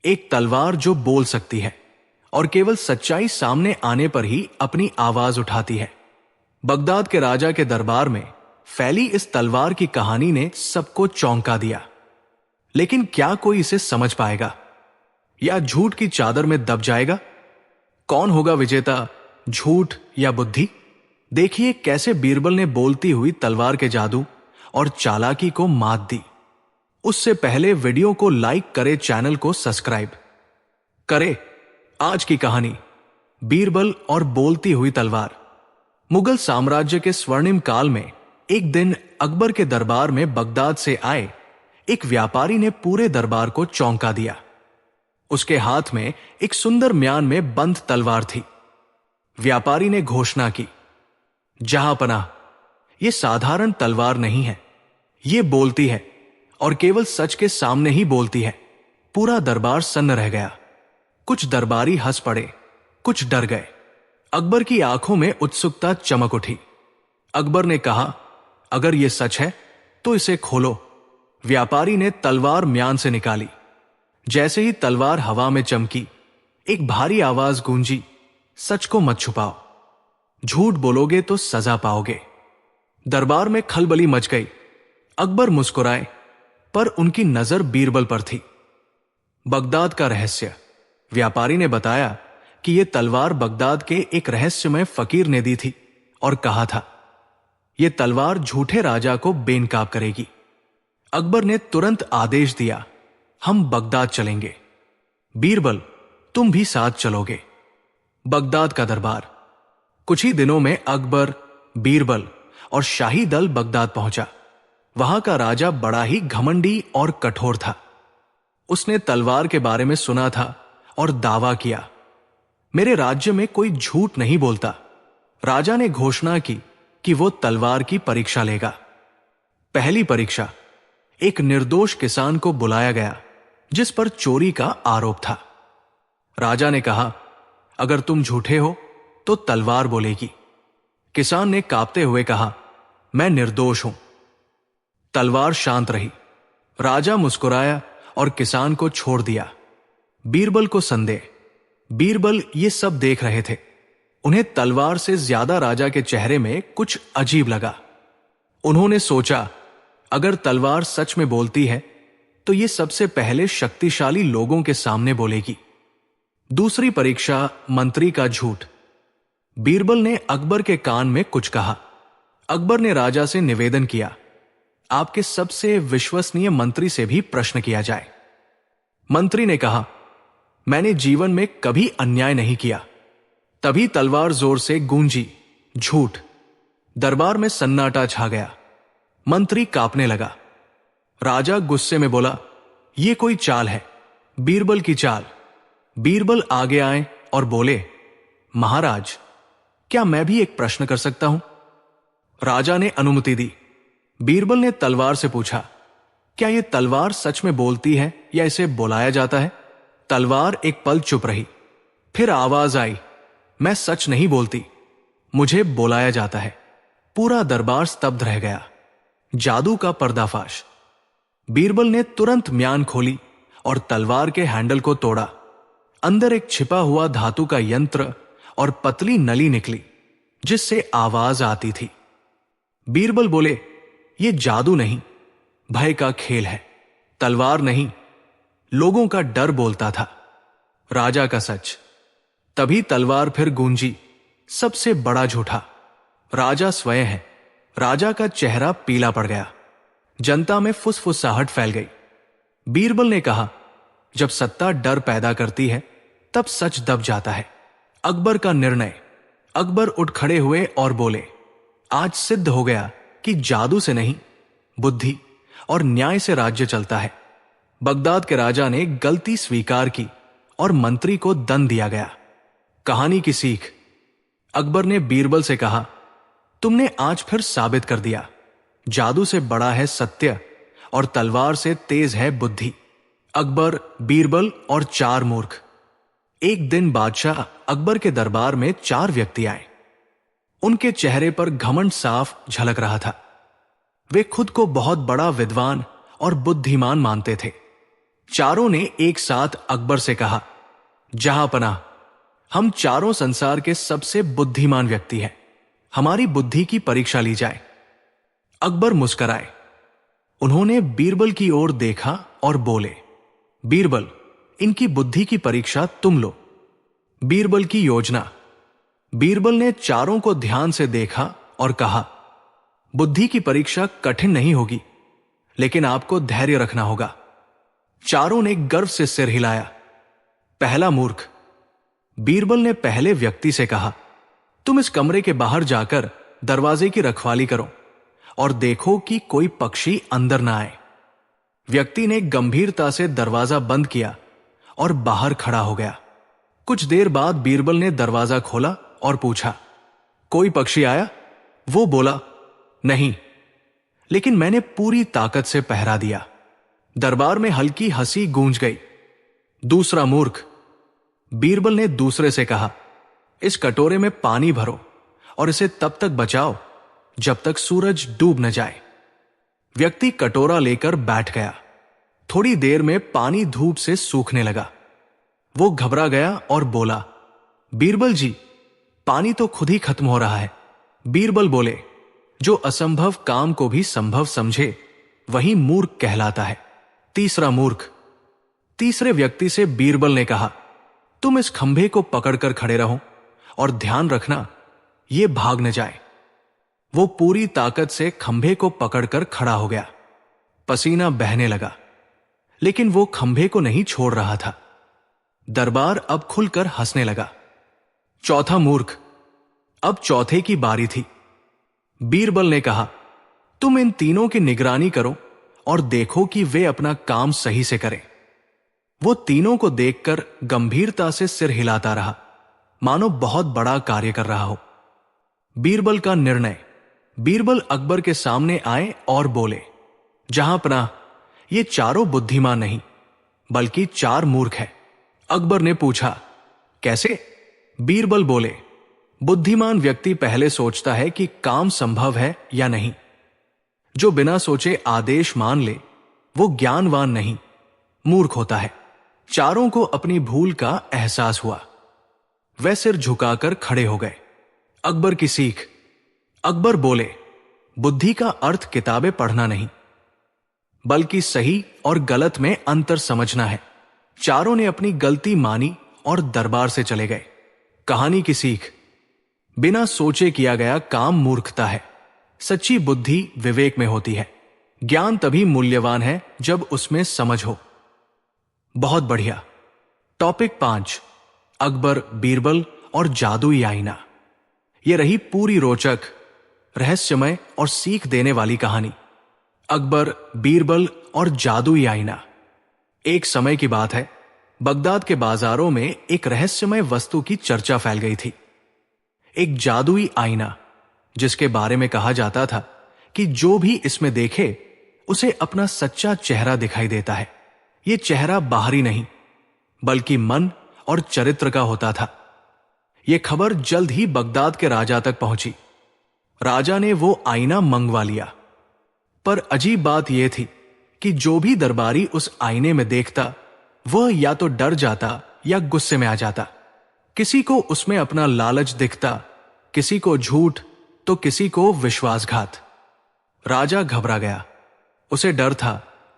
एक तलवार जो बोल सकती है और केवल सच्चाई सामने आने पर ही अपनी आवाज उठाती है। बगदाद के राजा के दरबार में फैली इस तलवार की कहानी ने सबको चौंका दिया। लेकिन क्या कोई इसे समझ पाएगा या झूठ की चादर में दब जाएगा? कौन होगा विजेता, झूठ या बुद्धि? देखिए कैसे बीरबल ने बोलती हुई तलवार के जादू और चालाकी को मात दी। उससे पहले वीडियो को लाइक करे, चैनल को सब्सक्राइब करे। आज की कहानी, बीरबल और बोलती हुई तलवार। मुगल साम्राज्य के स्वर्णिम काल में एक दिन अकबर के दरबार में बगदाद से आए एक व्यापारी ने पूरे दरबार को चौंका दिया। उसके हाथ में एक सुंदर म्यान में बंद तलवार थी। व्यापारी ने घोषणा की, जहांपनाह, यह साधारण तलवार नहीं है, यह बोलती है और केवल सच के सामने ही बोलती है। पूरा दरबार सन्न रह गया। कुछ दरबारी हंस पड़े, कुछ डर गए। अकबर की आंखों में उत्सुकता चमक उठी। अकबर ने कहा, अगर यह सच है तो इसे खोलो। व्यापारी ने तलवार म्यान से निकाली। जैसे ही तलवार हवा में चमकी, एक भारी आवाज गूंजी, सच को मत छुपाओ, झूठ बोलोगे तो सजा पाओगे। दरबार में खलबली मच गई। अकबर मुस्कुराए, पर उनकी नजर बीरबल पर थी। बगदाद का रहस्य। व्यापारी ने बताया कि यह तलवार बगदाद के एक रहस्यमय फकीर ने दी थी और कहा था, यह तलवार झूठे राजा को बेनकाब करेगी। अकबर ने तुरंत आदेश दिया, हम बगदाद चलेंगे। बीरबल, तुम भी साथ चलोगे। बगदाद का दरबार। कुछ ही दिनों में अकबर, बीरबल और शाही दल बगदाद पहुंचा। वहां का राजा बड़ा ही घमंडी और कठोर था। उसने तलवार के बारे में सुना था और दावा किया, मेरे राज्य में कोई झूठ नहीं बोलता। राजा ने घोषणा की कि वो तलवार की परीक्षा लेगा। पहली परीक्षा, एक निर्दोष किसान को बुलाया गया जिस पर चोरी का आरोप था। राजा ने कहा, अगर तुम झूठे हो तो तलवार बोलेगी। किसान ने कांपते हुए कहा, मैं निर्दोष हूं। तलवार शांत रही। राजा मुस्कुराया और किसान को छोड़ दिया। बीरबल को संदेह। बीरबल ये सब देख रहे थे। उन्हें तलवार से ज्यादा राजा के चेहरे में कुछ अजीब लगा। उन्होंने सोचा, अगर तलवार सच में बोलती है तो ये सबसे पहले शक्तिशाली लोगों के सामने बोलेगी। दूसरी परीक्षा, मंत्री का झूठ। बीरबल ने अकबर के कान में कुछ कहा। अकबर ने राजा से निवेदन किया, आपके सबसे विश्वसनीय मंत्री से भी प्रश्न किया जाए। मंत्री ने कहा, मैंने जीवन में कभी अन्याय नहीं किया। तभी तलवार जोर से गूंजी, झूठ। दरबार में सन्नाटा छा गया। मंत्री कांपने लगा। राजा गुस्से में बोला, यह कोई चाल है, बीरबल की चाल। बीरबल आगे आए और बोले, महाराज, क्या मैं भी एक प्रश्न कर सकता हूं? राजा ने अनुमति दी। बीरबल ने तलवार से पूछा, क्या यह तलवार सच में बोलती है या इसे बुलाया जाता है? तलवार एक पल चुप रही। फिर आवाज आई, मैं सच नहीं बोलती, मुझे बुलाया जाता है। पूरा दरबार स्तब्ध रह गया। जादू का पर्दाफाश। बीरबल ने तुरंत म्यान खोली और तलवार के हैंडल को तोड़ा। अंदर एक छिपा हुआ धातु का यंत्र और पतली नली निकली जिससे आवाज आती थी। बीरबल बोले, यह जादू नहीं, भय का खेल है। तलवार नहीं, लोगों का डर बोलता था। राजा का सच। तभी तलवार फिर गूंजी, सबसे बड़ा झूठा। राजा स्वयं है। राजा का चेहरा पीला पड़ गया। जनता में फुसफुसाहट फैल गई। बीरबल ने कहा, जब सत्ता डर पैदा करती है तब सच दब जाता है। अकबर का निर्णय। अकबर उठ खड़े हुए और बोले, आज सिद्ध हो गया कि जादू से नहीं, बुद्धि और न्याय से राज्य चलता है। बगदाद के राजा ने गलती स्वीकार की और मंत्री को दंड दिया गया। कहानी की सीख। अकबर ने बीरबल से कहा, तुमने आज फिर साबित कर दिया, जादू से बड़ा है सत्य और तलवार से तेज है बुद्धि। अकबर, बीरबल और 4 मूर्ख। एक दिन बादशाह अकबर के दरबार में 4 व्यक्ति आए। उनके चेहरे पर घमंड साफ झलक रहा था। वे खुद को बहुत बड़ा विद्वान और बुद्धिमान मानते थे। चारों ने एक साथ अकबर से कहा, जहां पनाह, हम चारों संसार के सबसे बुद्धिमान व्यक्ति हैं, हमारी बुद्धि की परीक्षा ली जाए। अकबर मुस्कुराए। उन्होंने बीरबल की ओर देखा और बोले, बीरबल, इनकी बुद्धि की परीक्षा तुम लो। बीरबल की योजना। बीरबल ने चारों को ध्यान से देखा और कहा, बुद्धि की परीक्षा कठिन नहीं होगी, लेकिन आपको धैर्य रखना होगा। चारों ने गर्व से सिर हिलाया। पहला मूर्ख। बीरबल ने पहले व्यक्ति से कहा, तुम इस कमरे के बाहर जाकर दरवाजे की रखवाली करो और देखो कि कोई पक्षी अंदर ना आए। व्यक्ति ने गंभीरता से दरवाजा बंद किया और बाहर खड़ा हो गया। कुछ देर बाद बीरबल ने दरवाजा खोला और पूछा, कोई पक्षी आया? वो बोला, नहीं, लेकिन मैंने पूरी ताकत से पहरा दिया। दरबार में हल्की हंसी गूंज गई। दूसरा मूर्ख। बीरबल ने दूसरे से कहा, इस कटोरे में पानी भरो और इसे तब तक बचाओ जब तक सूरज डूब न जाए। व्यक्ति कटोरा लेकर बैठ गया। थोड़ी देर में पानी धूप से सूखने लगा। वो घबरा गया और बोला, बीरबल जी, पानी तो खुद ही खत्म हो रहा है। बीरबल बोले, जो असंभव काम को भी संभव समझे वही मूर्ख कहलाता है। तीसरा मूर्ख। तीसरे व्यक्ति से बीरबल ने कहा, तुम इस खंभे को पकड़कर खड़े रहो और ध्यान रखना ये भाग न जाए। वो पूरी ताकत से खंभे को पकड़कर खड़ा हो गया। पसीना बहने लगा, लेकिन वो खंभे को नहीं छोड़ रहा था। दरबार अब खुलकर हंसने लगा। चौथा मूर्ख। अब चौथे की बारी थी। बीरबल ने कहा, तुम इन तीनों की निगरानी करो और देखो कि वे अपना काम सही से करें। वो तीनों को देखकर गंभीरता से सिर हिलाता रहा, मानो बहुत बड़ा कार्य कर रहा हो। बीरबल का निर्णय। बीरबल अकबर के सामने आए और बोले, जहां पनाह, ये चारों बुद्धिमान नहीं बल्कि चार मूर्ख हैं। अकबर ने पूछा, कैसे? बीरबल बोले, बुद्धिमान व्यक्ति पहले सोचता है कि काम संभव है या नहीं। जो बिना सोचे आदेश मान ले वो ज्ञानवान नहीं, मूर्ख होता है। चारों को अपनी भूल का एहसास हुआ। वे सिर झुकाकर खड़े हो गए। अकबर की सीख। अकबर बोले, बुद्धि का अर्थ किताबें पढ़ना नहीं बल्कि सही और गलत में अंतर समझना है। चारों ने अपनी गलती मानी और दरबार से चले गए। कहानी की सीख। बिना सोचे किया गया काम मूर्खता है। सच्ची बुद्धि विवेक में होती है। ज्ञान तभी मूल्यवान है जब उसमें समझ हो। बहुत बढ़िया। टॉपिक 5, अकबर, बीरबल और जादुई आईना। यह रही पूरी रोचक, रहस्यमय और सीख देने वाली कहानी, अकबर, बीरबल और जादुई आईना। एक समय की बात है, बगदाद के बाजारों में एक रहस्यमय वस्तु की चर्चा फैल गई थी। एक जादुई आईना, जिसके बारे में कहा जाता था कि जो भी इसमें देखे उसे अपना सच्चा चेहरा दिखाई देता है। यह चेहरा बाहरी नहीं बल्कि मन और चरित्र का होता था। यह खबर जल्द ही बगदाद के राजा तक पहुंची। राजा ने वो आईना मंगवा लिया। पर अजीब बात यह थी कि जो भी दरबारी उस आईने में देखता वह या तो डर जाता या गुस्से में आ जाता। किसी को उसमें अपना लालच दिखता, किसी को झूठ तो किसी को विश्वासघात। राजा घबरा गया। उसे डर था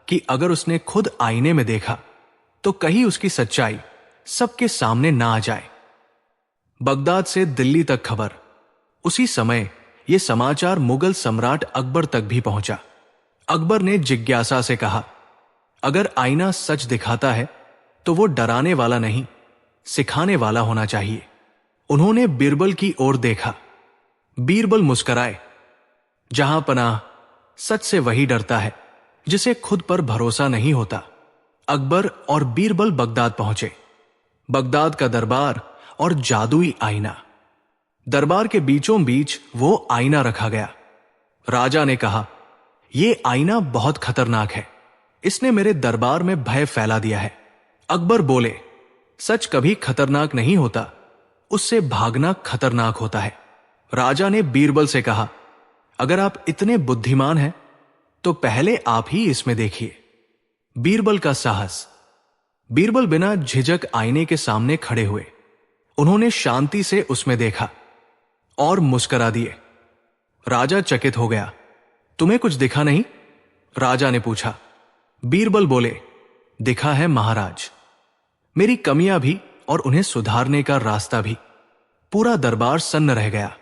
कि अगर उसने खुद आईने में देखा तो कहीं उसकी सच्चाई सबके सामने ना आ जाए। बगदाद से दिल्ली तक खबर। उसी समय यह समाचार मुगल सम्राट अकबर तक भी पहुंचा। अकबर ने जिज्ञासा से कहा, अगर आईना सच दिखाता है तो वो डराने वाला नहीं, सिखाने वाला होना चाहिए। उन्होंने बीरबल की ओर देखा। बीरबल मुस्कुराए। जहां पनाह, सच से वही डरता है जिसे खुद पर भरोसा नहीं होता। अकबर और बीरबल बगदाद पहुंचे। बगदाद का दरबार और जादुई आईना। दरबार के बीचों बीच वो आईना रखा गया। राजा ने कहा, यह आईना बहुत खतरनाक है, इसने मेरे दरबार में भय फैला दिया है। अकबर बोले, सच कभी खतरनाक नहीं होता, उससे भागना खतरनाक होता है। राजा ने बीरबल से कहा, अगर आप इतने बुद्धिमान हैं तो पहले आप ही इसमें देखिए। बीरबल का साहस। बीरबल बिना झिझक आईने के सामने खड़े हुए। उन्होंने शांति से उसमें देखा और मुस्कुरा दिए। राजा चकित हो गया। तुम्हें कुछ दिखा नहीं? राजा ने पूछा। बीरबल बोले, दिखा है महाराज, मेरी कमियां भी और उन्हें सुधारने का रास्ता भी। पूरा दरबार सन्न रह गया।